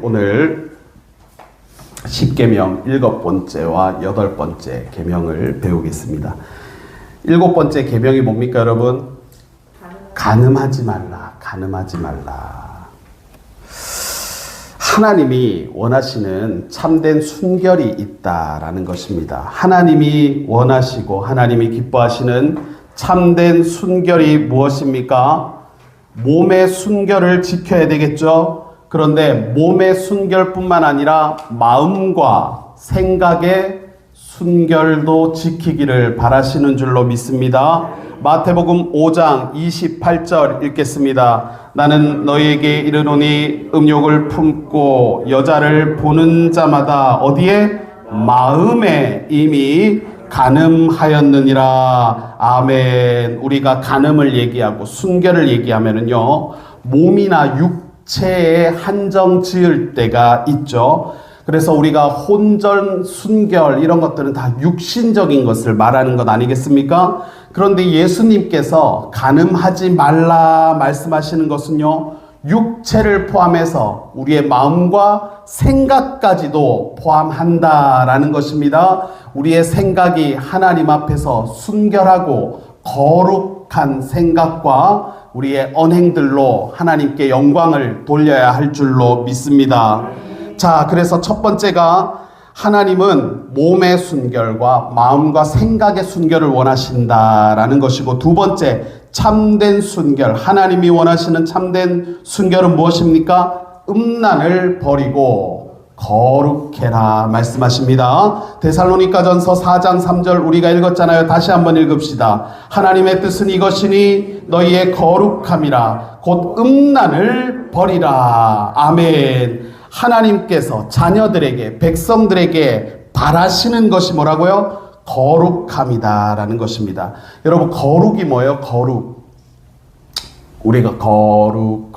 오늘 10계명 7번째와 8번째 계명을 배우겠습니다. 7번째 계명이 뭡니까, 여러분? 간음하지 말라. 간음하지 말라. 하나님이 원하시는 참된 순결이 있다라는 것입니다. 하나님이 원하시고 하나님이 기뻐하시는 참된 순결이 무엇입니까? 몸의 순결을 지켜야 되겠죠. 그런데 몸의 순결뿐만 아니라 마음과 생각의 순결도 지키기를 바라시는 줄로 믿습니다. 마태복음 5장 28절 읽겠습니다. 나는 너희에게 이르노니 음욕을 품고 여자를 보는 자마다 어디에? 마음에 이미 간음하였느니라. 아멘. 우리가 간음을 얘기하고 순결을 얘기하면은요, 몸이나 육체에 한정 지을 때가 있죠. 그래서 우리가 혼전, 순결 이런 것들은 다 육신적인 것을 말하는 것 아니겠습니까? 그런데 예수님께서 간음하지 말라 말씀하시는 것은요, 육체를 포함해서 우리의 마음과 생각까지도 포함한다라는 것입니다. 우리의 생각이 하나님 앞에서 순결하고 거룩한 생각과 우리의 언행들로 하나님께 영광을 돌려야 할 줄로 믿습니다. 자, 그래서 첫 번째가 하나님은 몸의 순결과 마음과 생각의 순결을 원하신다라는 것이고, 두 번째, 참된 순결. 하나님이 원하시는 참된 순결은 무엇입니까? 음란을 버리고 거룩해라 말씀하십니다. 데살로니가전서 4장 3절 우리가 읽었잖아요. 다시 한번 읽읍시다. 하나님의 뜻은 이것이니 너희의 거룩함이라 곧 음란을 버리라. 아멘. 하나님께서 자녀들에게, 백성들에게 바라시는 것이 뭐라고요? 거룩함이다라는 것입니다. 여러분, 거룩이 뭐예요? 거룩. 우리가 거룩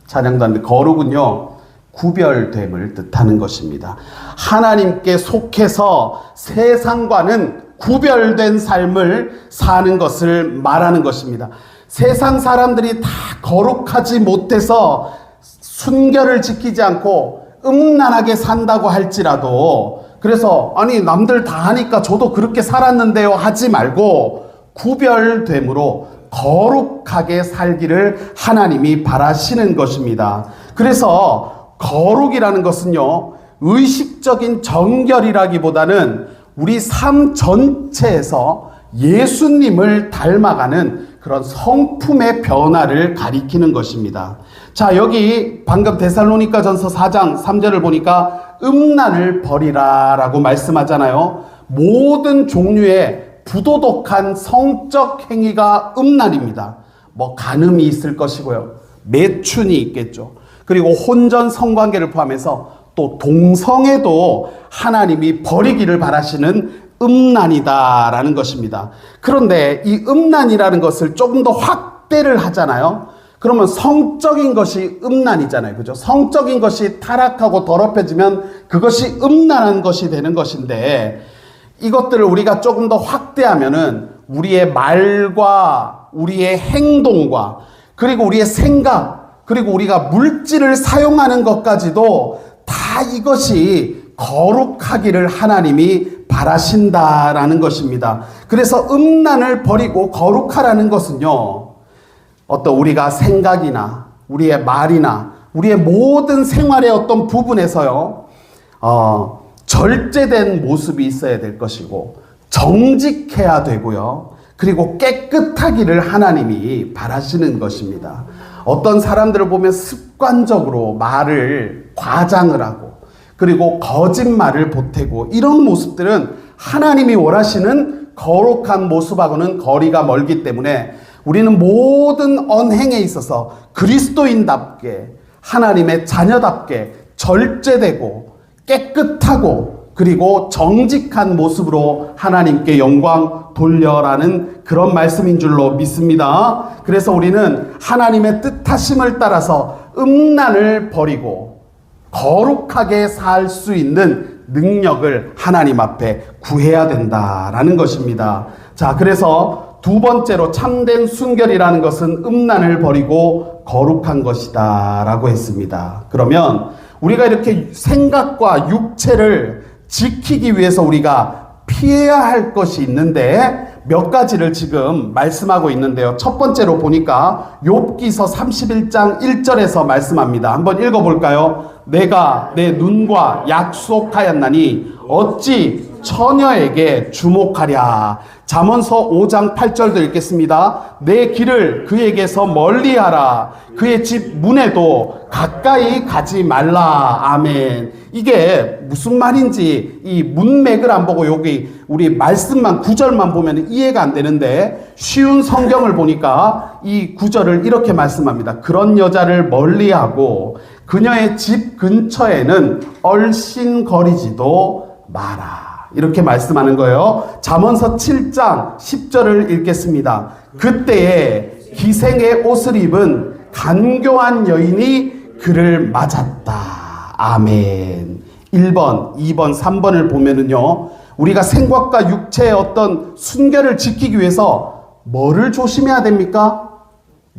찬양도 하는데, 거룩은요, 구별됨을 뜻하는 것입니다. 하나님께 속해서 세상과는 구별된 삶을 사는 것을 말하는 것입니다. 세상 사람들이 다 거룩하지 못해서 순결을 지키지 않고 음란하게 산다고 할지라도, 그래서 아니 남들 다 하니까 저도 그렇게 살았는데요 하지 말고 구별됨으로 거룩하게 살기를 하나님이 바라시는 것입니다. 그래서 거룩이라는 것은요, 의식적인 정결이라기보다는 우리 삶 전체에서 예수님을 닮아가는 그런 성품의 변화를 가리키는 것입니다. 자, 여기 방금 데살로니가전서 4장 3절을 보니까 음란을 버리라 라고 말씀하잖아요. 모든 종류의 부도덕한 성적 행위가 음란입니다. 뭐 간음이 있을 것이고요, 매춘이 있겠죠. 그리고 혼전 성관계를 포함해서 또 동성애도 하나님이 버리기를 바라시는 음란이다라는 것입니다. 그런데 이 음란이라는 것을 조금 더 확대를 하잖아요. 그러면 성적인 것이 음란이잖아요. 그죠? 성적인 것이 타락하고 더럽혀지면 그것이 음란한 것이 되는 것인데, 이것들을 우리가 조금 더 확대하면은 우리의 말과 우리의 행동과 그리고 우리의 생각, 그리고 우리가 물질을 사용하는 것까지도 다 이것이 거룩하기를 하나님이 바라신다라는 것입니다. 그래서 음란을 버리고 거룩하라는 것은요, 어떤 우리가 생각이나 우리의 말이나 우리의 모든 생활의 어떤 부분에서요, 절제된 모습이 있어야 될 것이고 정직해야 되고요, 그리고 깨끗하기를 하나님이 바라시는 것입니다. 어떤 사람들을 보면 습관적으로 말을 과장을 하고 그리고 거짓말을 보태고, 이런 모습들은 하나님이 원하시는 거룩한 모습하고는 거리가 멀기 때문에 우리는 모든 언행에 있어서 그리스도인답게, 하나님의 자녀답게 절제되고 깨끗하고 그리고 정직한 모습으로 하나님께 영광 돌려라는 그런 말씀인 줄로 믿습니다. 그래서 우리는 하나님의 뜻하심을 따라서 음란을 버리고 거룩하게 살 수 있는 능력을 하나님 앞에 구해야 된다라는 것입니다. 자, 그래서 두 번째로 참된 순결이라는 것은 음란을 버리고 거룩한 것이다 라고 했습니다. 그러면 우리가 이렇게 생각과 육체를 지키기 위해서 우리가 피해야 할 것이 있는데 몇 가지를 지금 말씀하고 있는데요. 첫 번째로 보니까 욥기서 31장 1절에서 말씀합니다. 한번 읽어볼까요? 내가 내 눈과 약속하였나니 어찌 처녀에게 주목하랴. 잠언서 5장 8절도 읽겠습니다. 내 길을 그에게서 멀리하라. 그의 집 문에도 가까이 가지 말라. 아멘. 이게 무슨 말인지 이 문맥을 안 보고 여기 우리 말씀만 구절만 보면 이해가 안 되는데 쉬운 성경을 보니까 이 구절을 이렇게 말씀합니다. 그런 여자를 멀리하고 그녀의 집 근처에는 얼씬거리지도 마라. 이렇게 말씀하는 거예요. 잠언서 7장 10절을 읽겠습니다. 그때에 기생의 옷을 입은 간교한 여인이 그를 맞았다. 아멘. 1번, 2번, 3번을 보면은요, 우리가 생각과 육체의 어떤 순결을 지키기 위해서 뭐를 조심해야 됩니까?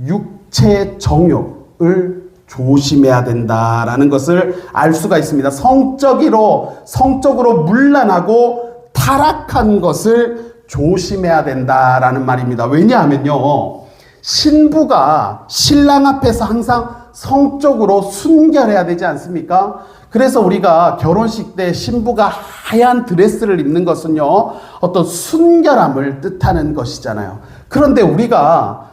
육체의 정욕을 조심해야 된다라는 것을 알 수가 있습니다. 성적으로 문란하고 타락한 것을 조심해야 된다라는 말입니다. 왜냐하면요, 신부가 신랑 앞에서 항상 성적으로 순결해야 되지 않습니까? 그래서 우리가 결혼식 때 신부가 하얀 드레스를 입는 것은요, 어떤 순결함을 뜻하는 것이잖아요. 그런데 우리가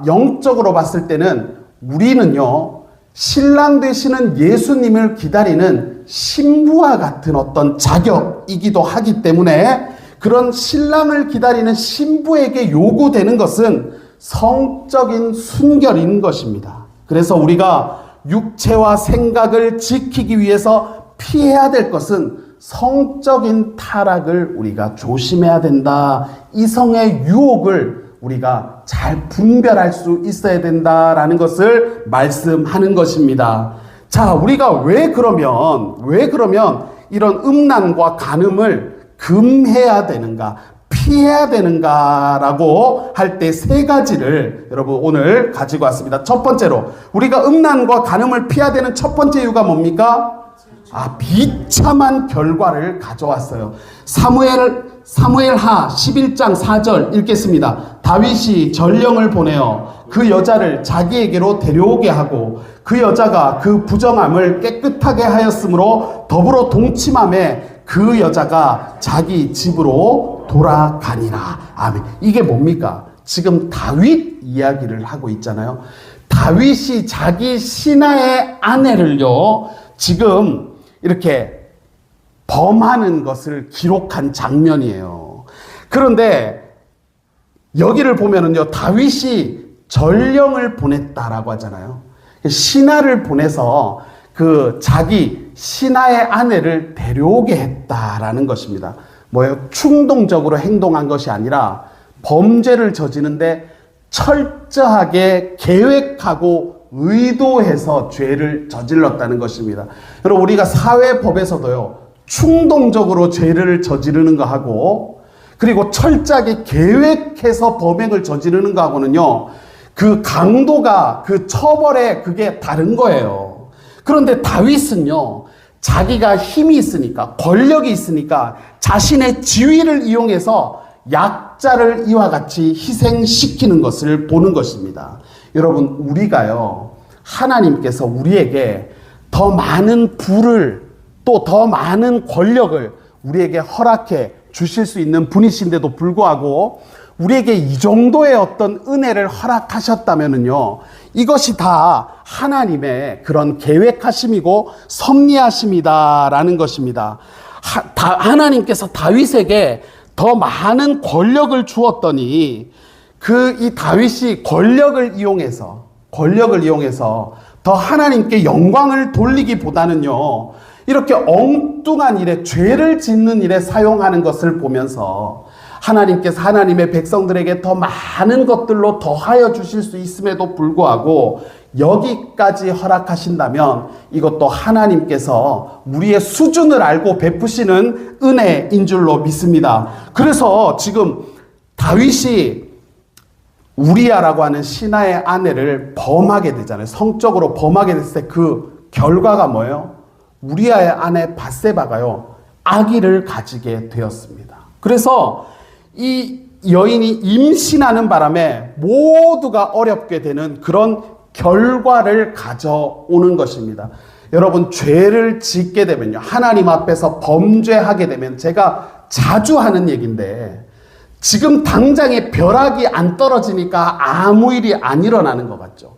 영적으로 봤을 때는 우리는요, 신랑 되시는 예수님을 기다리는 신부와 같은 어떤 자격이기도 하기 때문에 그런 신랑을 기다리는 신부에게 요구되는 것은 성적인 순결인 것입니다. 그래서 우리가 육체와 생각을 지키기 위해서 피해야 될 것은 성적인 타락을 우리가 조심해야 된다. 이성의 유혹을 우리가 잘 분별할 수 있어야 된다라는 것을 말씀하는 것입니다. 자, 우리가 왜 그러면 이런 음란과 간음을 금해야 되는가, 피해야 되는가라고 할 때 세 가지를 여러분 오늘 가지고 왔습니다. 첫 번째로 우리가 음란과 간음을 피해야 되는 첫 번째 이유가 뭡니까? 비참한 결과를 가져왔어요. 사무엘하 11장 4절 읽겠습니다. 다윗이 전령을 보내어 그 여자를 자기에게로 데려오게 하고 그 여자가 그 부정함을 깨끗하게 하였으므로 더불어 동침함에 그 여자가 자기 집으로 돌아가니라. 아멘. 이게 뭡니까? 지금 다윗 이야기를 하고 있잖아요. 다윗이 자기 신하의 아내를요, 지금 이렇게 범하는 것을 기록한 장면이에요. 그런데 여기를 보면은요, 다윗이 전령을 보냈다라고 하잖아요. 신하를 보내서 그 자기 신하의 아내를 데려오게 했다라는 것입니다. 뭐예요? 충동적으로 행동한 것이 아니라 범죄를 저지르는데 철저하게 계획하고 의도해서 죄를 저질렀다는 것입니다. 여러분, 우리가 사회법에서도요, 충동적으로 죄를 저지르는 거하고 그리고 철저하게 계획해서 범행을 저지르는 거하고는요, 그 강도가, 그 처벌에 그게 다른 거예요. 그런데 다윗은요, 자기가 힘이 있으니까, 권력이 있으니까 자신의 지위를 이용해서 약자를 이와 같이 희생시키는 것을 보는 것입니다. 여러분, 우리가요, 하나님께서 우리에게 더 많은 부를 또 더 많은 권력을 우리에게 허락해 주실 수 있는 분이신데도 불구하고 우리에게 이 정도의 어떤 은혜를 허락하셨다면은요, 이것이 다 하나님의 그런 계획하심이고 섭리하심이다라는 것입니다. 하나님께서 다윗에게 더 많은 권력을 주었더니 이 다윗이 권력을 이용해서 더 하나님께 영광을 돌리기보다는요, 이렇게 엉뚱한 일에, 죄를 짓는 일에 사용하는 것을 보면서 하나님께서 하나님의 백성들에게 더 많은 것들로 더하여 주실 수 있음에도 불구하고 여기까지 허락하신다면 이것도 하나님께서 우리의 수준을 알고 베푸시는 은혜인 줄로 믿습니다. 그래서 지금 다윗이 우리아라고 하는 신하의 아내를 범하게 되잖아요. 성적으로 범하게 됐을 때 그 결과가 뭐예요? 우리아의 아내 밧세바가요, 아기를 가지게 되었습니다. 그래서 이 여인이 임신하는 바람에 모두가 어렵게 되는 그런 결과를 가져오는 것입니다. 여러분, 죄를 짓게 되면요, 하나님 앞에서 범죄하게 되면, 제가 자주 하는 얘기인데, 지금 당장에 벼락이 안 떨어지니까 아무 일이 안 일어나는 것 같죠.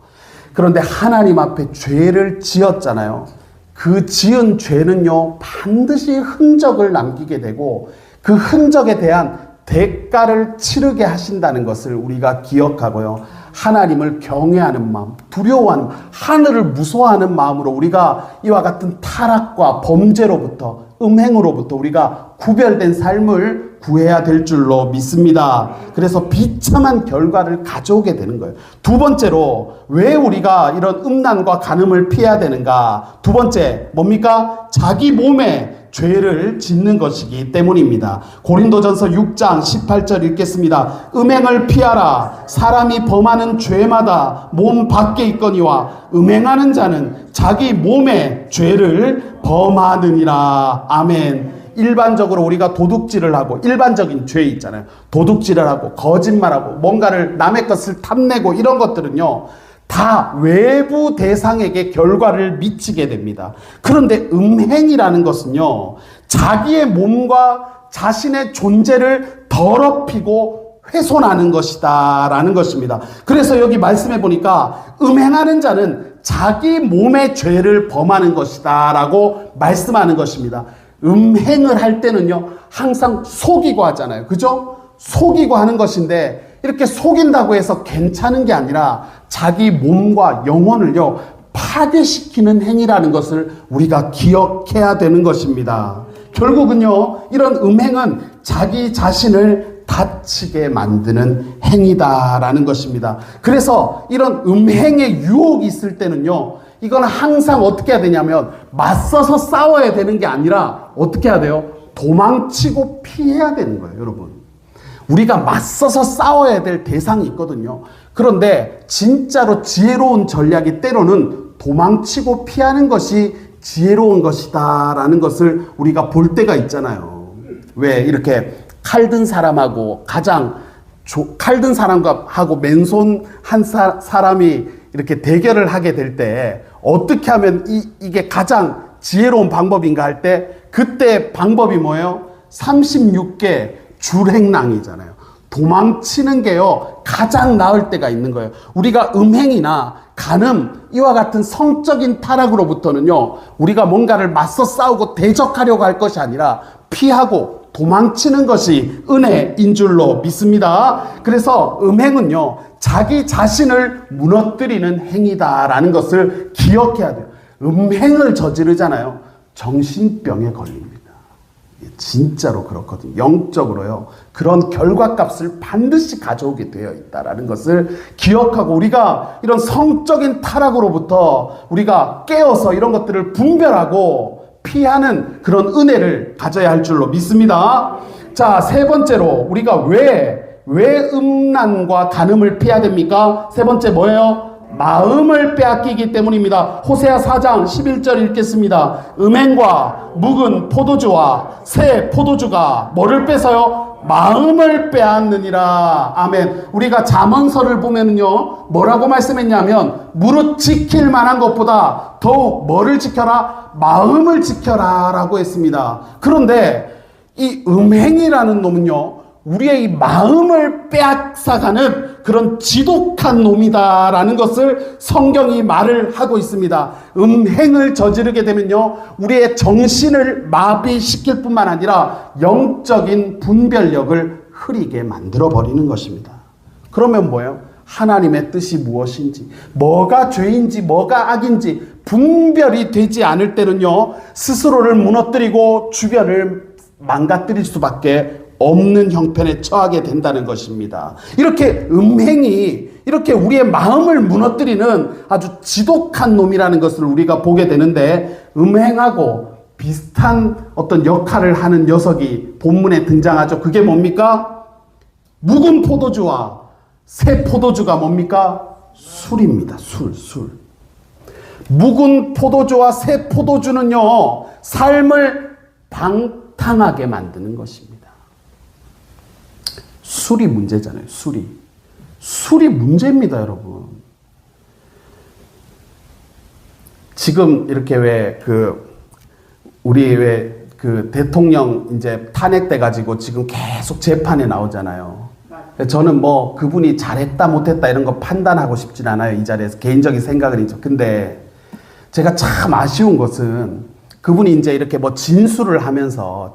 그런데 하나님 앞에 죄를 지었잖아요. 그 지은 죄는요, 반드시 흔적을 남기게 되고 그 흔적에 대한 대가를 치르게 하신다는 것을 우리가 기억하고요, 하나님을 경외하는 마음, 두려워하는 마음, 하늘을 무서워하는 마음으로 우리가 이와 같은 타락과 범죄로부터, 음행으로부터 우리가 구별된 삶을 구해야 될 줄로 믿습니다. 그래서 비참한 결과를 가져오게 되는 거예요. 두 번째로, 왜 우리가 이런 음란과 간음을 피해야 되는가? 두 번째 뭡니까? 자기 몸에 죄를 짓는 것이기 때문입니다. 고린도전서 6장 18절 읽겠습니다. 음행을 피하라. 사람이 범하는 죄마다 몸 밖에 있거니와 음행하는 자는 자기 몸에 죄를 범하느니라. 아멘. 일반적으로 우리가 도둑질을 하고, 일반적인 죄 있잖아요. 도둑질을 하고, 거짓말하고, 뭔가를 남의 것을 탐내고, 이런 것들은요, 다 외부 대상에게 결과를 미치게 됩니다. 그런데 음행이라는 것은요, 자기의 몸과 자신의 존재를 더럽히고 훼손하는 것이다 라는 것입니다. 그래서 여기 말씀해 보니까 음행하는 자는 자기 몸의 죄를 범하는 것이다 라고 말씀하는 것입니다. 음행을 할 때는요, 항상 속이고 하잖아요. 그죠? 속이고 하는 것인데, 이렇게 속인다고 해서 괜찮은 게 아니라 자기 몸과 영혼을요, 파괴시키는 행위라는 것을 우리가 기억해야 되는 것입니다. 결국은요, 이런 음행은 자기 자신을 다치게 만드는 행위다라는 것입니다. 그래서 이런 음행의 유혹이 있을 때는요, 이건 항상 어떻게 해야 되냐면, 맞서서 싸워야 되는 게 아니라 어떻게 해야 돼요? 도망치고 피해야 되는 거예요, 여러분. 우리가 맞서서 싸워야 될 대상이 있거든요. 그런데 진짜로 지혜로운 전략이 때로는 도망치고 피하는 것이 지혜로운 것이다 라는 것을 우리가 볼 때가 있잖아요. 왜 이렇게 칼든 사람하고 칼든 사람하고 맨손 한 사람이 이렇게 대결을 하게 될 때 어떻게 하면 이게 가장 지혜로운 방법인가 할 때, 그때 방법이 뭐예요? 36개 줄행랑이잖아요. 도망치는 게요, 가장 나을 때가 있는 거예요. 우리가 음행이나 간음, 이와 같은 성적인 타락으로부터는요, 우리가 뭔가를 맞서 싸우고 대적하려고 할 것이 아니라 피하고 도망치는 것이 은혜인 줄로 믿습니다. 그래서 음행은요, 자기 자신을 무너뜨리는 행위다라는 것을 기억해야 돼요. 음행을 저지르잖아요, 정신병에 걸립니다. 진짜로 그렇거든요. 영적으로요, 그런 결과값을 반드시 가져오게 되어 있다라는 것을 기억하고, 우리가 이런 성적인 타락으로부터 우리가 깨어서 이런 것들을 분별하고 피하는 그런 은혜를 가져야 할 줄로 믿습니다. 자, 세 번째로 우리가 왜 음란과 간음을 피해야 됩니까? 세 번째 뭐예요? 마음을 빼앗기기 때문입니다. 호세아 4장 11절 읽겠습니다. 음행과 묵은 포도주와 새 포도주가 뭐를 뺏어요? 마음을 빼앗느니라. 아멘. 우리가 잠언서를 보면은요, 뭐라고 말씀했냐면, 무릇 지킬 만한 것보다 더욱 뭐를 지켜라? 마음을 지켜라 라고 했습니다. 그런데 이 음행이라는 놈은요, 우리의 이 마음을 빼앗아가는 그런 지독한 놈이다라는 것을 성경이 말을 하고 있습니다. 음행을 저지르게 되면요, 우리의 정신을 마비시킬 뿐만 아니라 영적인 분별력을 흐리게 만들어버리는 것입니다. 그러면 뭐예요? 하나님의 뜻이 무엇인지, 뭐가 죄인지 뭐가 악인지 분별이 되지 않을 때는요, 스스로를 무너뜨리고 주변을 망가뜨릴 수밖에 없는 형편에 처하게 된다는 것입니다. 이렇게 음행이 이렇게 우리의 마음을 무너뜨리는 아주 지독한 놈이라는 것을 우리가 보게 되는데, 음행하고 비슷한 어떤 역할을 하는 녀석이 본문에 등장하죠. 그게 뭡니까? 묵은 포도주와 새 포도주가 뭡니까? 술입니다. 술. 묵은 포도주와 새 포도주는요, 삶을 방탕하게 만드는 것입니다. 술이 문제잖아요. 술이 문제입니다, 여러분. 지금 이렇게 우리 대통령 이제 탄핵돼 가지고 지금 계속 재판에 나오잖아요. 저는 뭐 그분이 잘했다 못했다 이런 거 판단하고 싶진 않아요. 이 자리에서 개인적인 생각은 있죠. 근데 제가 참 아쉬운 것은 그분이 이제 이렇게 뭐 진술을 하면서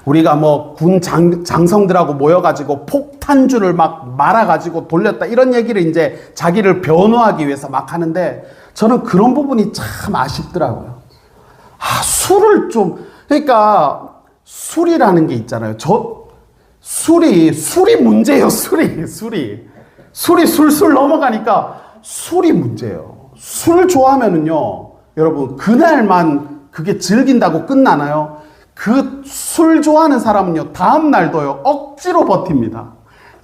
우리가 뭐 군 장성들하고 모여가지고 폭탄주를 막 말아가지고 돌렸다 이런 얘기를 이제 자기를 변호하기 위해서 막 하는데 저는 그런 부분이 참 아쉽더라고요. 술을 좀, 그러니까 술이라는 게 있잖아요. 술이 문제예요. 술이 술술 넘어가니까 술이 문제예요. 술 좋아하면은요, 여러분 그날만 그게 즐긴다고 끝나나요? 그 술 좋아하는 사람은요, 다음 날도요 억지로 버팁니다.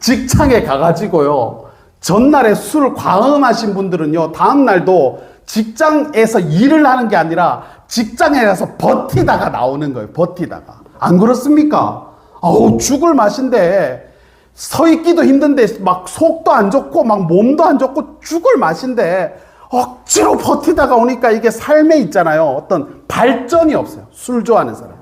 직장에 가가지고요, 전날에 술 과음하신 분들은요, 다음 날도 직장에서 일을 하는 게 아니라 직장에 가서 버티다가 나오는 거예요. 버티다가. 안 그렇습니까? 죽을 맛인데 서 있기도 힘든데 막 속도 안 좋고 막 몸도 안 좋고 죽을 맛인데 억지로 버티다가 오니까 이게 삶에 있잖아요. 어떤 발전이 없어요. 술 좋아하는 사람.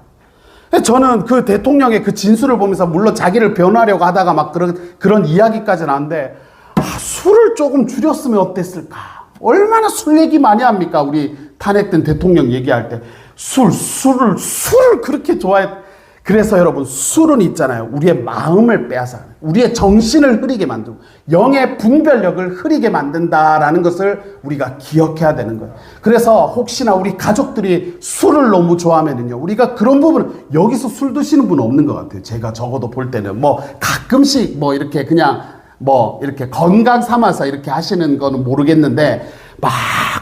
저는 그 대통령의 그 진술을 보면서 물론 자기를 변호하려고 하다가 막 그런 이야기까지 나왔는데 술을 조금 줄였으면 어땠을까? 얼마나 술 얘기 많이 합니까? 우리 탄핵된 대통령 얘기할 때 술을 그렇게 좋아해. 그래서 여러분 술은 있잖아요. 우리의 마음을 빼앗아 우리의 정신을 흐리게 만들고 영의 분별력을 흐리게 만든다라는 것을 우리가 기억해야 되는 거예요. 그래서 혹시나 우리 가족들이 술을 너무 좋아하면은요, 우리가 그런 부분은 여기서 술 드시는 분은 없는 것 같아요. 제가 적어도 볼 때는 뭐 가끔씩 뭐 이렇게 그냥 뭐 이렇게 건강 삼아서 이렇게 하시는 거는 모르겠는데 막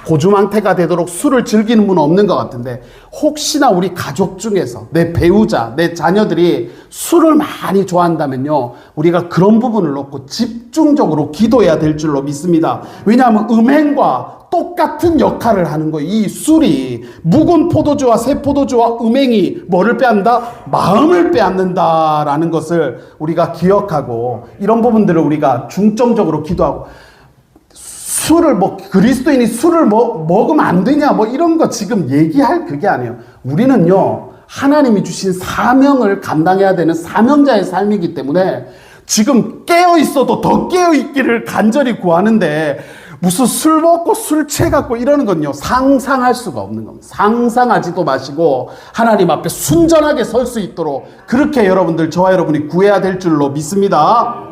고주망태가 되도록 술을 즐기는 분은 없는 것 같은데 혹시나 우리 가족 중에서 내 배우자, 내 자녀들이 술을 많이 좋아한다면요, 우리가 그런 부분을 놓고 집중적으로 기도해야 될 줄로 믿습니다. 왜냐하면 음행과 똑같은 역할을 하는 거예요. 이 술이 묵은 포도주와 새 포도주와 음행이 뭐를 빼앗는다? 마음을 빼앗는다라는 것을 우리가 기억하고 이런 부분들을 우리가 중점적으로 기도하고 술을 그리스도인이 술을 먹으면 안 되냐 이런 거 지금 얘기할 그게 아니에요. 우리는요, 하나님이 주신 사명을 감당해야 되는 사명자의 삶이기 때문에 지금 깨어 있어도 더 깨어 있기를 간절히 구하는데 무슨 술 먹고 술 취해갖고 이러는 건요, 상상할 수가 없는 겁니다. 상상하지도 마시고 하나님 앞에 순전하게 설 수 있도록 그렇게 여러분들, 저와 여러분이 구해야 될 줄로 믿습니다.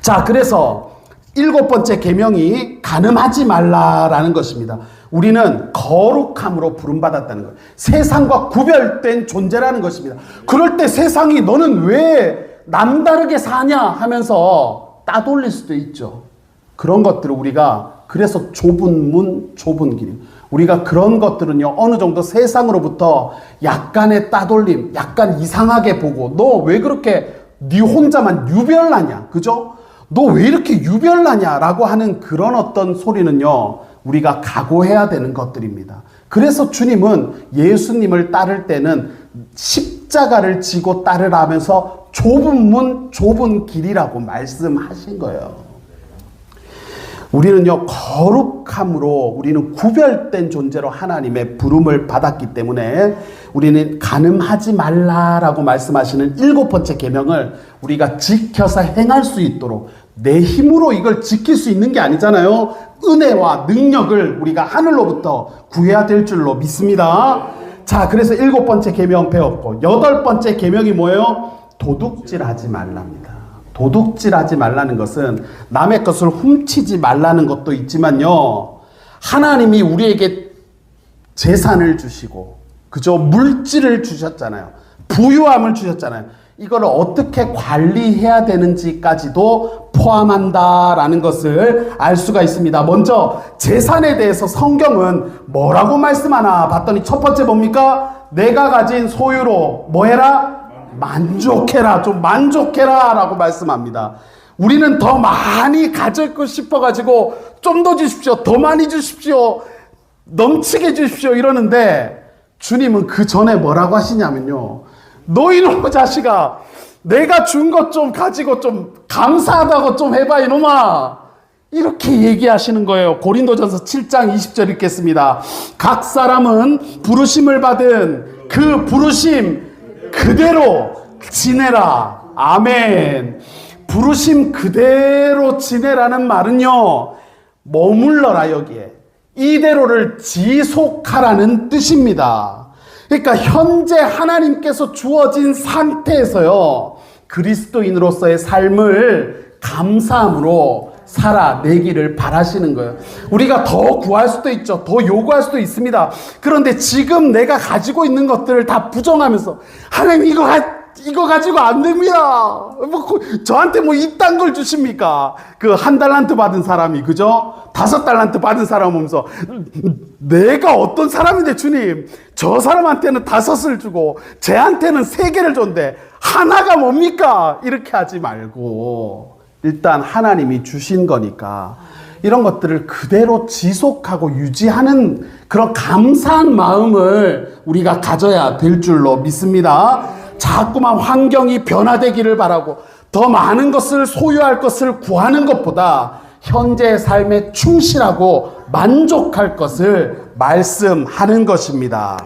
자, 그래서 7번째 계명이 간음하지 말라라는 것입니다. 우리는 거룩함으로 부름받았다는 거예요. 세상과 구별된 존재라는 것입니다. 그럴 때 세상이 너는 왜 남다르게 사냐 하면서 따돌릴 수도 있죠. 그런 것들을 우리가, 그래서 좁은 문 좁은 길, 우리가 그런 것들은요, 어느 정도 세상으로부터 약간의 따돌림, 약간 이상하게 보고 너 왜 그렇게 네 혼자만 유별나냐, 그죠? 너 왜 이렇게 유별나냐라고 하는 그런 어떤 소리는요, 우리가 각오해야 되는 것들입니다. 그래서 주님은 예수님을 따를 때는 십자가를 지고 따르라면서 좁은 문 좁은 길이라고 말씀하신 거예요. 우리는요, 거룩함으로 우리는 구별된 존재로 하나님의 부름을 받았기 때문에 우리는 간음하지 말라라고 말씀하시는 7번째 계명을 우리가 지켜서 행할 수 있도록, 내 힘으로 이걸 지킬 수 있는 게 아니잖아요. 은혜와 능력을 우리가 하늘로부터 구해야 될 줄로 믿습니다. 자, 그래서 7번째 계명 배웠고, 8번째 계명이 뭐예요? 도둑질하지 말랍니다. 도둑질하지 말라는 것은 남의 것을 훔치지 말라는 것도 있지만요, 하나님이 우리에게 재산을 주시고, 그죠? 물질을 주셨잖아요. 부유함을 주셨잖아요. 이걸 어떻게 관리해야 되는지까지도 포함한다라는 것을 알 수가 있습니다. 먼저 재산에 대해서 성경은 뭐라고 말씀하나 봤더니 첫 번째 뭡니까? 내가 가진 소유로 뭐 해라? 만족해라. 좀 만족해라 라고 말씀합니다. 우리는 더 많이 가지고 싶어가지고 좀 더 주십시오. 더 많이 주십시오. 넘치게 주십시오. 이러는데 주님은 그 전에 뭐라고 하시냐면요. 너 이놈의 자식아, 내가 준 것 좀 가지고 좀 감사하다고 좀 해봐 이놈아. 이렇게 얘기하시는 거예요. 고린도전서 7장 20절 읽겠습니다. 각 사람은 부르심을 받은 그 부르심 그대로 지내라. 아멘. 부르심 그대로 지내라는 말은요, 머물러라 여기에. 이대로를 지속하라는 뜻입니다. 그러니까 현재 하나님께서 주어진 상태에서요, 그리스도인으로서의 삶을 감사함으로 살아내기를 바라시는 거예요. 우리가 더 구할 수도 있죠. 더 요구할 수도 있습니다. 그런데 지금 내가 가지고 있는 것들을 다 부정하면서 하나님 이거 가지고 안 됩니다. 저한테 뭐 이딴 걸 주십니까? 그 1달란트 받은 사람이, 그죠? 5달란트 받은 사람 오면서 내가 어떤 사람인데 주님, 저 사람한테는 5을 주고 쟤한테는 3개를 줬는데 하나가 뭡니까? 이렇게 하지 말고 일단 하나님이 주신 거니까 이런 것들을 그대로 지속하고 유지하는 그런 감사한 마음을 우리가 가져야 될 줄로 믿습니다. 자꾸만 환경이 변화되기를 바라고 더 많은 것을 소유할 것을 구하는 것보다 현재의 삶에 충실하고 만족할 것을 말씀하는 것입니다.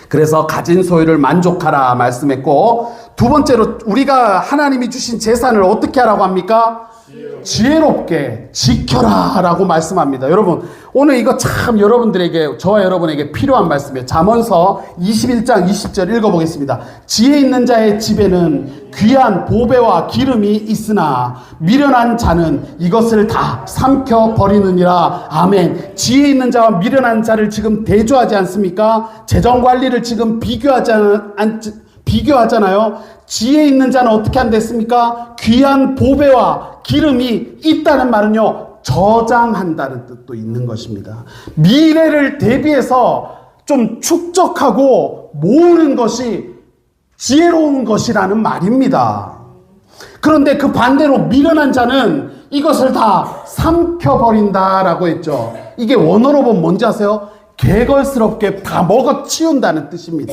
그래서 가진 소유를 만족하라 말씀했고, 두 번째로 우리가 하나님이 주신 재산을 어떻게 하라고 합니까? 지혜롭게 지켜라 라고 말씀합니다. 여러분, 오늘 이거 참 여러분들에게, 저와 여러분에게 필요한 말씀이에요. 잠언서 21장 20절 읽어보겠습니다. 지혜 있는 자의 집에는 귀한 보배와 기름이 있으나 미련한 자는 이것을 다 삼켜버리느니라. 아멘. 지혜 있는 자와 미련한 자를 지금 대조하지 않습니까? 재정관리를 지금 비교하잖아요. 지혜 있는 자는 어떻게 한댔습니까? 귀한 보배와 기름이 있다는 말은요, 저장한다는 뜻도 있는 것입니다. 미래를 대비해서 좀 축적하고 모으는 것이 지혜로운 것이라는 말입니다. 그런데 그 반대로 미련한 자는 이것을 다 삼켜버린다라고 했죠. 이게 원어로 보면 뭔지 아세요? 개걸스럽게 다 먹어치운다는 뜻입니다.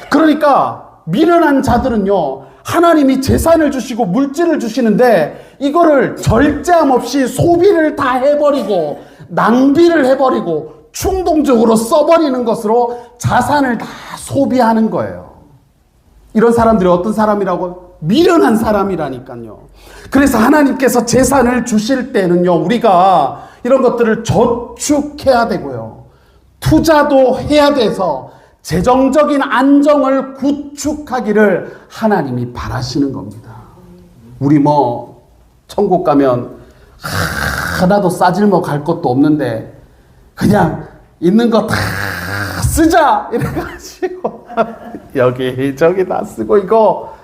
그러니까 미련한 자들은요, 하나님이 재산을 주시고 물질을 주시는데 이거를 절제함 없이 소비를 다 해버리고 낭비를 해버리고 충동적으로 써버리는 것으로 자산을 다 소비하는 거예요. 이런 사람들이 어떤 사람이라고? 미련한 사람이라니까요. 그래서 하나님께서 재산을 주실 때는요, 우리가 이런 것들을 저축해야 되고요, 투자도 해야 돼서 재정적인 안정을 구축하기를 하나님이 바라시는 겁니다. 우리 천국 가면 하나도 싸질러 갈 것도 없는데 그냥 있는 거 다 쓰자 이래가지고 여기저기 다 쓰고, 이거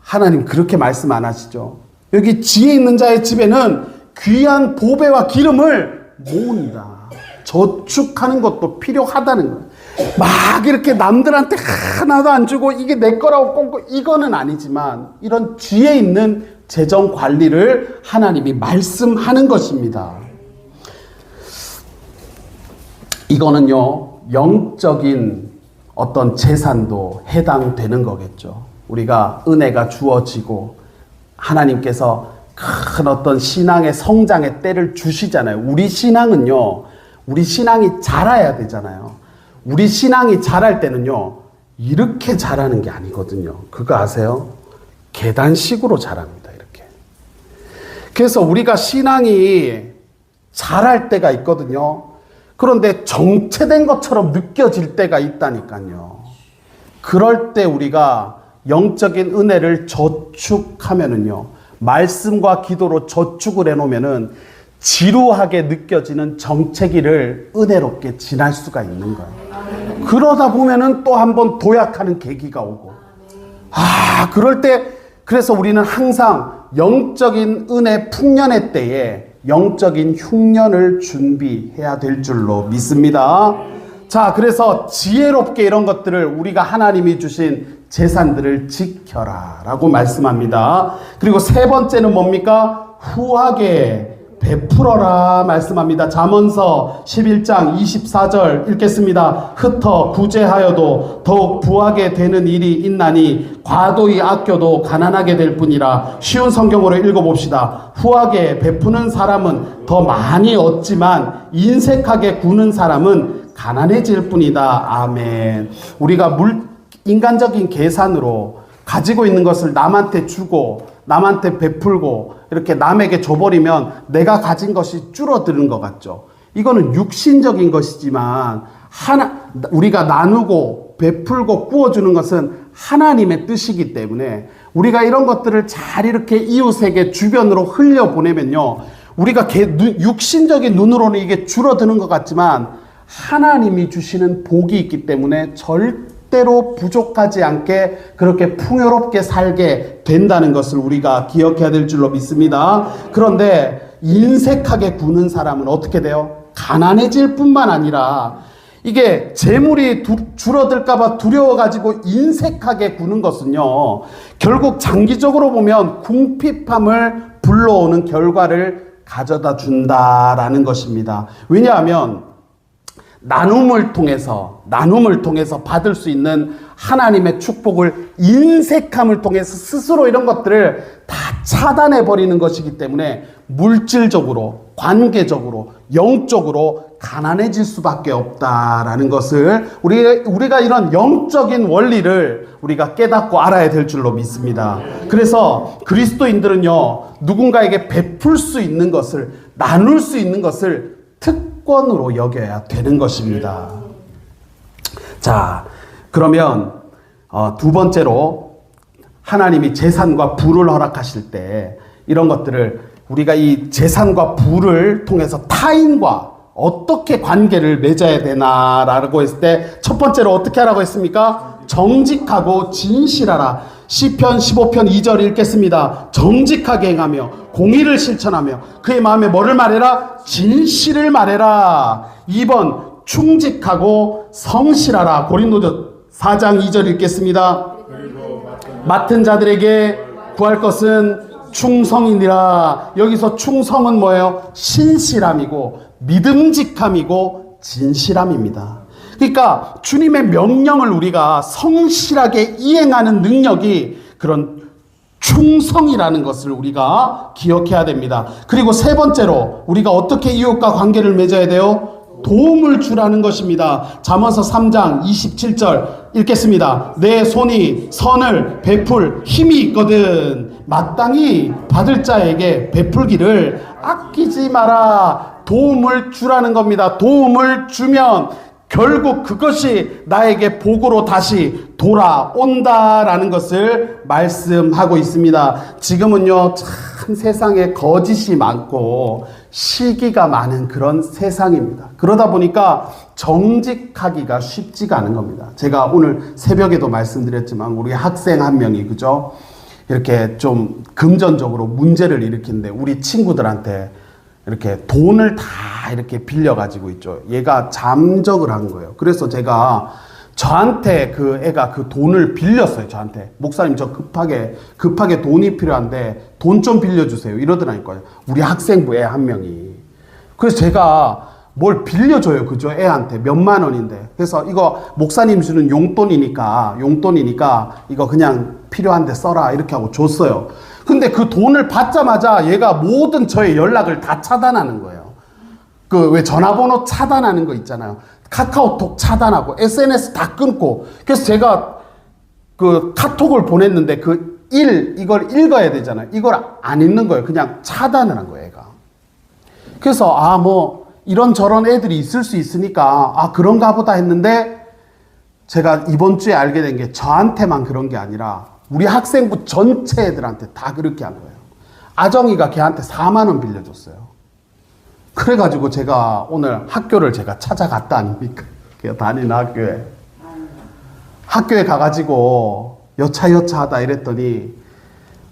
하나님 그렇게 말씀 안 하시죠. 여기 지혜 있는 자의 집에는 귀한 보배와 기름을 모은다. 저축하는 것도 필요하다는 거예요. 막 이렇게 남들한테 하나도 안 주고 이게 내 거라고 꽁꽁, 이거는 아니지만 이런 지혜 있는 재정 관리를 하나님이 말씀하는 것입니다. 이거는요, 영적인 어떤 재산도 해당되는 거겠죠. 우리가 은혜가 주어지고 하나님께서 큰 어떤 신앙의 성장의 때를 주시잖아요. 우리 신앙은요, 우리 신앙이 자라야 되잖아요. 우리 신앙이 자랄 때는요, 이렇게 자라는 게 아니거든요. 그거 아세요? 계단식으로 자랍니다. 이렇게. 그래서 우리가 신앙이 자랄 때가 있거든요. 그런데 정체된 것처럼 느껴질 때가 있다니까요. 그럴 때 우리가 영적인 은혜를 저축하면은요, 말씀과 기도로 저축을 해놓으면은 지루하게 느껴지는 정체기를 은혜롭게 지날 수가 있는 거예요. 그러다 보면은 또 한 번 도약하는 계기가 오고, 그럴 때, 그래서 우리는 항상 영적인 은혜 풍년의 때에 영적인 흉년을 준비해야 될 줄로 믿습니다. 자, 그래서 지혜롭게 이런 것들을, 우리가 하나님이 주신 재산들을 지켜라 라고 말씀합니다. 그리고 세 번째는 뭡니까? 후하게 베풀어라 말씀합니다. 잠언서 11장 24절 읽겠습니다. 흩어 구제하여도 더욱 부하게 되는 일이 있나니 과도히 아껴도 가난하게 될 뿐이라. 쉬운 성경으로 읽어봅시다. 후하게 베푸는 사람은 더 많이 얻지만 인색하게 구는 사람은 가난해질 뿐이다. 아멘. 우리가 인간적인 계산으로 가지고 있는 것을 남한테 주고 남한테 베풀고 이렇게 남에게 줘버리면 내가 가진 것이 줄어드는 것 같죠. 이거는 육신적인 것이지만 우리가 나누고 베풀고 꾸어주는 것은 하나님의 뜻이기 때문에 우리가 이런 것들을 잘 이렇게 이웃에게 주변으로 흘려보내면요, 우리가 육신적인 눈으로는 이게 줄어드는 것 같지만 하나님이 주시는 복이 있기 때문에 절대로 부족하지 않게 그렇게 풍요롭게 살게 된다는 것을 우리가 기억해야 될 줄로 믿습니다. 그런데 인색하게 구는 사람은 어떻게 돼요? 가난해질 뿐만 아니라 이게 재물이 줄어들까봐 두려워가지고 인색하게 구는 것은요, 결국 장기적으로 보면 궁핍함을 불러오는 결과를 가져다 준다라는 것입니다. 왜냐하면 나눔을 통해서 받을 수 있는 하나님의 축복을 인색함을 통해서 스스로 이런 것들을 다 차단해 버리는 것이기 때문에 물질적으로, 관계적으로, 영적으로 가난해질 수밖에 없다라는 것을 우리가 이런 영적인 원리를 우리가 깨닫고 알아야 될 줄로 믿습니다. 그래서 그리스도인들은요, 누군가에게 베풀 수 있는 것을, 나눌 수 있는 것을 특권으로 여겨야 되는 것입니다. 자, 그러면 두 번째로 하나님이 재산과 부를 허락하실 때 이런 것들을 우리가 이 재산과 부를 통해서 타인과 어떻게 관계를 맺어야 되나라고 했을 때 첫 번째로 어떻게 하라고 했습니까? 정직하고 진실하라. 시편 15편 2절 읽겠습니다. 정직하게 행하며 공의를 실천하며 그의 마음에 뭐를 말해라? 진실을 말해라. 2번 충직하고 성실하라. 고린도전 4장 2절 읽겠습니다. 맡은 자들에게 구할 것은 충성이니라. 여기서 충성은 뭐예요? 신실함이고 믿음직함이고 진실함입니다. 그러니까 주님의 명령을 우리가 성실하게 이행하는 능력이 그런 충성이라는 것을 우리가 기억해야 됩니다. 그리고 세 번째로 우리가 어떻게 이웃과 관계를 맺어야 돼요? 도움을 주라는 것입니다. 잠언서 3장 27절 읽겠습니다. 내 손이 선을 베풀 힘이 있거든 마땅히 받을 자에게 베풀기를 아끼지 마라. 도움을 주라는 겁니다. 도움을 주면 결국 그것이 나에게 복으로 다시 돌아온다라는 것을 말씀하고 있습니다. 지금은요, 참 세상에 거짓이 많고 시기가 많은 그런 세상입니다. 그러다 보니까 정직하기가 쉽지가 않은 겁니다. 제가 오늘 새벽에도 말씀드렸지만 우리 학생 한 명이 그죠? 이렇게 좀 금전적으로 문제를 일으키는데 우리 친구들한테 이렇게 돈을 다 이렇게 빌려가지고 있죠. 얘가 잠적을 한 거예요. 그래서 제가 저한테 그 애가 그 돈을 빌렸어요. 저한테. 목사님 저 급하게 돈이 필요한데 돈 좀 빌려주세요. 이러더라니까요. 우리 학생부 애 한 명이. 그래서 제가 뭘 빌려줘요. 그죠? 애한테 몇만 원인데. 그래서 이거 목사님 주는 용돈이니까 이거 그냥 필요한데 써라. 이렇게 하고 줬어요. 근데 그 돈을 받자마자 얘가 모든 저의 연락을 다 차단하는 거예요. 그 왜 전화번호 차단하는 거 있잖아요. 카카오톡 차단하고 SNS 다 끊고. 그래서 제가 그 카톡을 보냈는데 이걸 읽어야 되잖아요. 이걸 안 읽는 거예요. 그냥 차단을 한 거예요, 얘가. 그래서 뭐 이런저런 애들이 있을 수 있으니까 그런가 보다 했는데 제가 이번 주에 알게 된 게 저한테만 그런 게 아니라 우리 학생부 전체 애들한테 다 그렇게 한 거예요. 아정이가 걔한테 4만 원 빌려줬어요. 그래가지고 제가 오늘 학교를 제가 찾아갔다 아닙니까? 걔가 다니는 학교에 가가지고 여차여차하다 이랬더니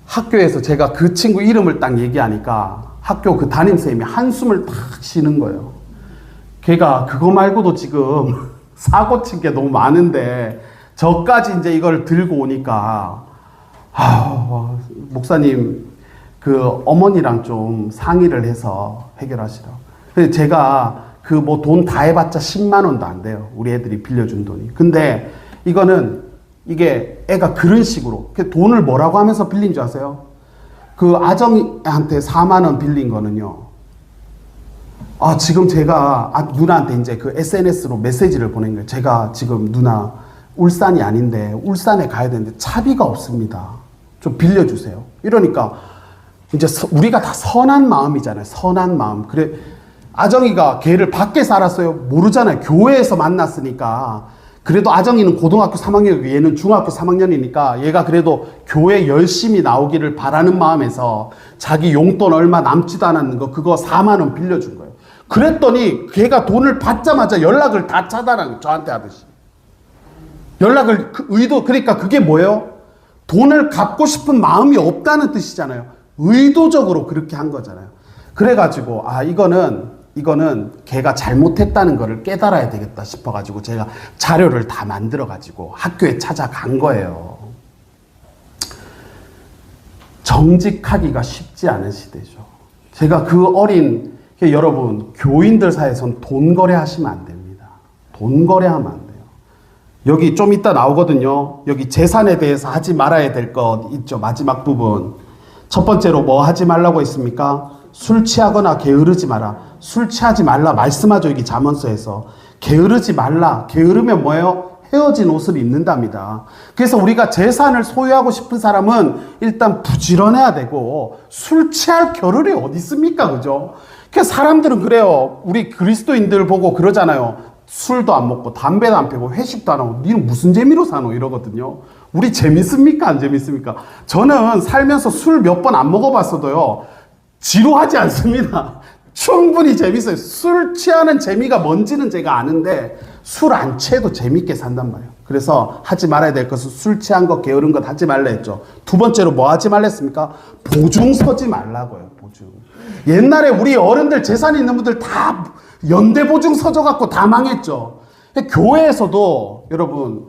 학교에서 제가 그 친구 이름을 딱 얘기하니까 학교 그 담임쌤이 한숨을 탁 쉬는 거예요. 걔가 그거 말고도 지금 사고 친 게 너무 많은데 저까지 이제 이걸 들고 오니까, 목사님, 어머니랑 좀 상의를 해서 해결하시라고. 그래서 제가 돈 다 해봤자 10만 원도 안 돼요. 우리 애들이 빌려준 돈이. 근데 이게 애가 그런 식으로, 돈을 뭐라고 하면서 빌린 줄 아세요? 아정이한테 4만 원 빌린 거는요. 지금 제가 누나한테 이제 SNS로 메시지를 보낸 거예요. 제가 지금 누나 울산이 아닌데 울산에 가야 되는데 차비가 없습니다. 좀 빌려주세요. 이러니까 이제 우리가 다 선한 마음이잖아요. 선한 마음. 그래 아정이가 걔를 밖에 살았어요. 모르잖아요. 교회에서 만났으니까. 그래도 아정이는 고등학교 3학년이고 얘는 중학교 3학년이니까 얘가 그래도 교회 열심히 나오기를 바라는 마음에서 자기 용돈 얼마 남지도 않았는 거 그거 4만 원 빌려준 거예요. 그랬더니 걔가 돈을 받자마자 연락을 다 차단한 거예요. 저한테 하듯이. 연락을 그러니까 그게 뭐예요? 돈을 갚고 싶은 마음이 없다는 뜻이잖아요. 의도적으로 그렇게 한 거잖아요. 그래가지고 이거는 걔가 잘못했다는 거를 깨달아야 되겠다 싶어가지고 제가 자료를 다 만들어가지고 학교에 찾아간 거예요. 정직하기가 쉽지 않은 시대죠. 제가 여러분, 교인들 사이에선 돈 거래하시면 안 됩니다. 돈 거래하면 안 돼요. 여기 좀 이따 나오거든요. 여기 재산에 대해서 하지 말아야 될 것 있죠. 마지막 부분. 첫 번째로 뭐 하지 말라고 했습니까? 술 취하거나 게으르지 마라. 술 취하지 말라 말씀하죠. 여기 잠언서에서. 게으르지 말라. 게으르면 뭐예요? 헤어진 옷을 입는답니다. 그래서 우리가 재산을 소유하고 싶은 사람은 일단 부지런해야 되고 술 취할 겨를이 어디 있습니까? 그죠? 그래서 사람들은 그래요. 우리 그리스도인들 보고 그러잖아요. 술도 안 먹고 담배도 안 피고 회식도 안 하고 니는 무슨 재미로 사노? 이러거든요. 우리 재밌습니까? 안 재밌습니까? 저는 살면서 술 몇 번 안 먹어봤어도요. 지루하지 않습니다. 충분히 재밌어요. 술 취하는 재미가 뭔지는 제가 아는데 술 안 취해도 재밌게 산단 말이에요. 그래서 하지 말아야 될 것은 술 취한 것, 게으른 것 하지 말라 했죠. 두 번째로 뭐 하지 말라 했습니까? 보증 서지 말라고요. 보증. 옛날에 우리 어른들 재산 있는 분들 다 연대 보증 서져갖고 다 망했죠. 교회에서도 여러분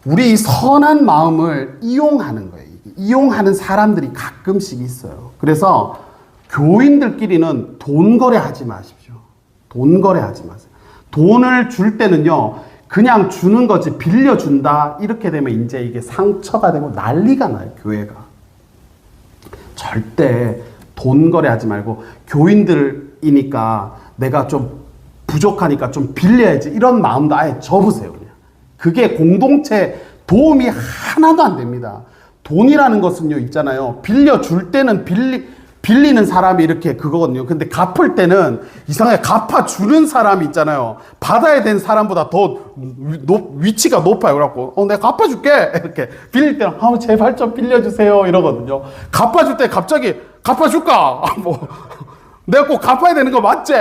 우리 선한 마음을 이용하는 거예요. 이용하는 사람들이 가끔씩 있어요. 그래서 교인들끼리는 돈 거래하지 마십시오. 돈 거래하지 마세요. 돈을 줄 때는요, 그냥 주는 거지 빌려준다 이렇게 되면 이제 이게 상처가 되고 난리가 나요. 교회가. 절대 돈 거래하지 말고 교인들이니까 내가 좀 부족하니까 좀 빌려야지 이런 마음도 아예 접으세요. 그냥. 그게 공동체 도움이 하나도 안 됩니다. 돈이라는 것은요 있잖아요. 빌려줄 때는 빌리는 사람이 이렇게 그거거든요. 근데 갚을 때는 이상하게 갚아주는 사람이 있잖아요. 받아야 되는 사람보다 더 위치가 높아요. 그래갖고 내가 갚아줄게 이렇게 빌릴 때는 제발 좀 빌려주세요 이러거든요. 갚아줄 때 갑자기 갚아줄까? 내가 꼭 갚아야 되는 거 맞지?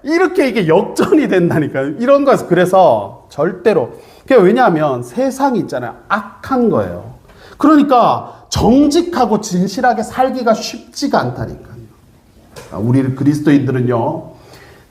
이렇게 이게 역전이 된다니까요. 이런 거에서 그래서 절대로. 왜냐하면 세상이 있잖아요. 악한 거예요. 그러니까 정직하고 진실하게 살기가 쉽지가 않다니까요. 우리 그리스도인들은요.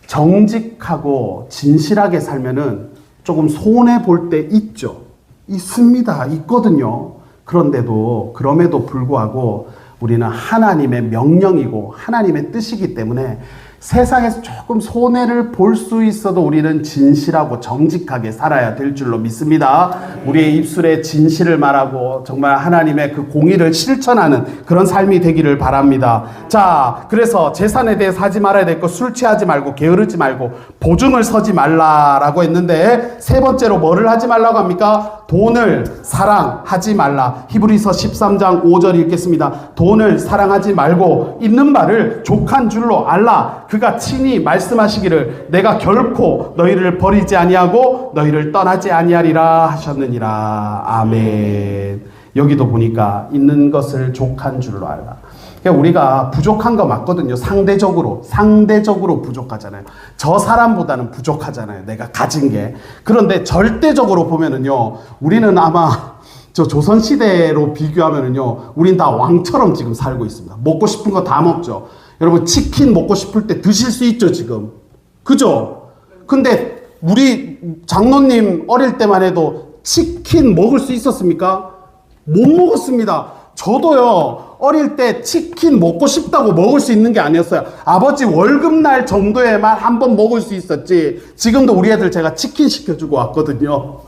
정직하고 진실하게 살면은 조금 손해볼 때 있죠. 있습니다. 있거든요. 그럼에도 불구하고 우리는 하나님의 명령이고 하나님의 뜻이기 때문에 세상에서 조금 손해를 볼 수 있어도 우리는 진실하고 정직하게 살아야 될 줄로 믿습니다. 우리의 입술에 진실을 말하고 정말 하나님의 그 공의를 실천하는 그런 삶이 되기를 바랍니다. 자, 그래서 재산에 대해서 하지 말아야 될 것, 술 취하지 말고 게으르지 말고 보증을 서지 말라라고 했는데 세 번째로 뭐를 하지 말라고 합니까? 돈을 사랑하지 말라. 히브리서 13장 5절 읽겠습니다. 돈을 사랑하지 말고 있는 말을 족한 줄로 알라. 그가 친히 말씀하시기를 내가 결코 너희를 버리지 아니하고 너희를 떠나지 아니하리라 하셨느니라. 아멘. 여기도 보니까 있는 것을 족한 줄로 알라. 그러니까 우리가 부족한 거 맞거든요. 상대적으로 부족하잖아요. 저 사람보다는 부족하잖아요. 내가 가진 게. 그런데 절대적으로 보면은요, 우리는 아마 저 조선시대로 비교하면은요, 우린 다 왕처럼 지금 살고 있습니다. 먹고 싶은 거 다 먹죠. 여러분, 치킨 먹고 싶을 때 드실 수 있죠, 지금. 그죠? 근데 우리 장로님 어릴 때만 해도 치킨 먹을 수 있었습니까? 못 먹었습니다. 저도요, 어릴 때 치킨 먹고 싶다고 먹을 수 있는 게 아니었어요. 아버지 월급날 정도에만 한 번 먹을 수 있었지. 지금도 우리 애들 제가 치킨 시켜주고 왔거든요.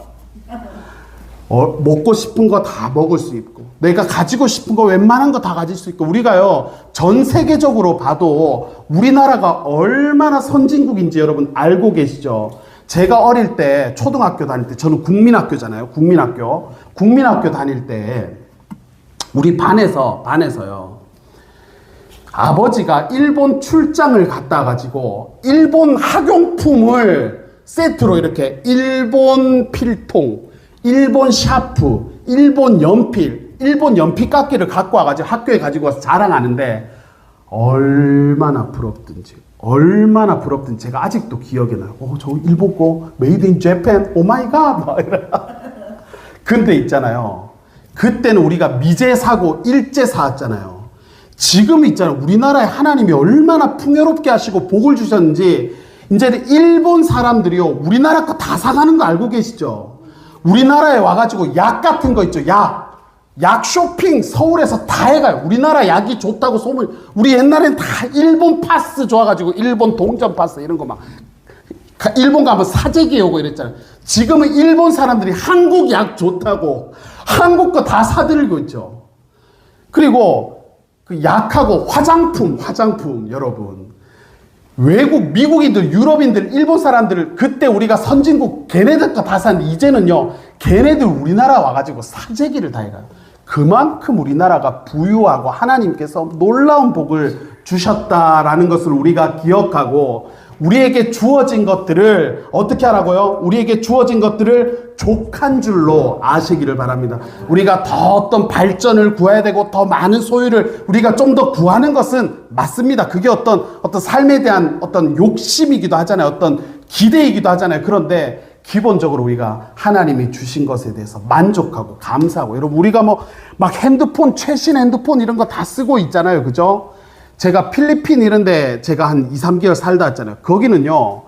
먹고 싶은 거 다 먹을 수 있고, 내가 가지고 싶은 거 웬만한 거 다 가질 수 있고, 우리가요, 전 세계적으로 봐도 우리나라가 얼마나 선진국인지 여러분 알고 계시죠? 제가 어릴 때, 초등학교 다닐 때, 저는 국민학교잖아요. 국민학교 다닐 때, 우리 반에서요, 아버지가 일본 출장을 갔다 가지고, 일본 학용품을 세트로 이렇게, 일본 필통, 일본 샤프, 일본 연필, 일본 연필깎이를 갖고 와가지고 학교에 가지고 와서 자랑하는데, 얼마나 부럽든지 제가 아직도 기억이 나요. 저 일본 거 메이드 인 재팬, 오 마이 갓. 근데 있잖아요, 그때는 우리가 미제 사고 일제 사왔잖아요. 지금 있잖아요, 우리나라에 하나님이 얼마나 풍요롭게 하시고 복을 주셨는지, 이제 일본 사람들이요, 우리나라 거 다 사가는 거 알고 계시죠? 우리나라에 와가지고 약 같은 거 있죠, 약 쇼핑 서울에서 다 해가요. 우리나라 약이 좋다고 소문. 우리 옛날엔 다 일본 파스 좋아가지고 일본 동전 파스 이런 거 막 일본 가면 사재기 오고 이랬잖아요. 지금은 일본 사람들이 한국 약 좋다고 한국 거 다 사들고 있죠. 그리고 그 약하고 화장품 여러분, 외국 미국인들, 유럽인들, 일본 사람들, 그때 우리가 선진국 걔네들 거 다 샀는데 이제는요, 걔네들 우리나라 와가지고 사재기를 다 해가요. 그만큼 우리나라가 부유하고 하나님께서 놀라운 복을 주셨다라는 것을 우리가 기억하고, 우리에게 주어진 것들을 어떻게 하라고요? 우리에게 주어진 것들을 족한 줄로 아시기를 바랍니다. 우리가 더 어떤 발전을 구해야 되고 더 많은 소유를 우리가 좀 더 구하는 것은 맞습니다. 그게 어떤 삶에 대한 어떤 욕심이기도 하잖아요. 어떤 기대이기도 하잖아요. 그런데 기본적으로 우리가 하나님이 주신 것에 대해서 만족하고 감사하고, 여러분 우리가 막 핸드폰, 최신 핸드폰 이런 거 다 쓰고 있잖아요. 그죠? 제가 필리핀 이런데 제가 한 2, 3개월 살다 왔잖아요. 거기는요,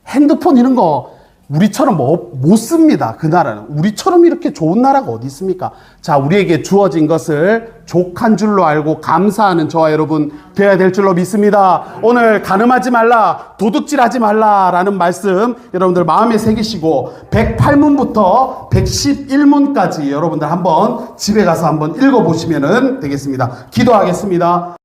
핸드폰 이런 거 우리처럼 못 씁니다. 그 나라는. 우리처럼 이렇게 좋은 나라가 어디 있습니까? 자, 우리에게 주어진 것을 족한 줄로 알고 감사하는 저와 여러분 되어야 될 줄로 믿습니다. 오늘 간음하지 말라, 도둑질하지 말라라는 말씀 여러분들 마음에 새기시고 108문부터 111문까지 여러분들 한번 집에 가서 한번 읽어보시면 되겠습니다. 기도하겠습니다.